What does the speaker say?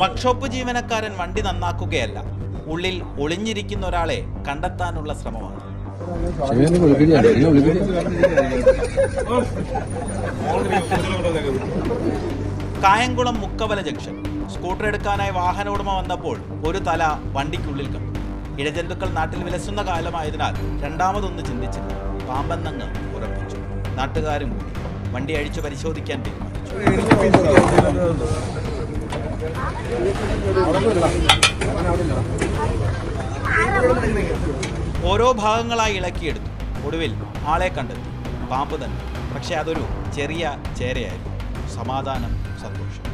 Workshop ജീവനക്കാരൻ വണ്ടി നന്നാക്കുകയല്ല, ഉള്ളിൽ ഒളിഞ്ഞിരിക്കുന്ന ഒരാളെ കണ്ടെത്താനുള്ള ശ്രമമാണ്. കായംകുളം മുക്കവല ജംഗ്ഷൻ. സ്കൂട്ടർ എടുക്കാനായി വാഹന ഉടമ വന്നപ്പോൾ ഒരു തല വണ്ടിക്കുള്ളിൽ കണ്ടു. ഇഴജന്തുക്കൾ നാട്ടിൽ വിലസുന്ന കാലമായതിനാൽ രണ്ടാമതൊന്ന് ചിന്തിച്ചില്ല. പാമ്പെന്നങ്ങ് ഉറപ്പിച്ചു. നാട്ടുകാരും കൂടി വണ്ടി അഴിച്ചു പരിശോധിക്കാൻ തീരുമാനിച്ചു. ഓരോ ഭാഗങ്ങളായി ഇളക്കിയെടുത്തു. ഒടുവിൽ ആളെ കണ്ടെത്തി. പാമ്പ് തന്നെ, പക്ഷെ അതൊരു ചെറിയ ചേരയായിരുന്നു. സമാധാനം, സന്തോഷം.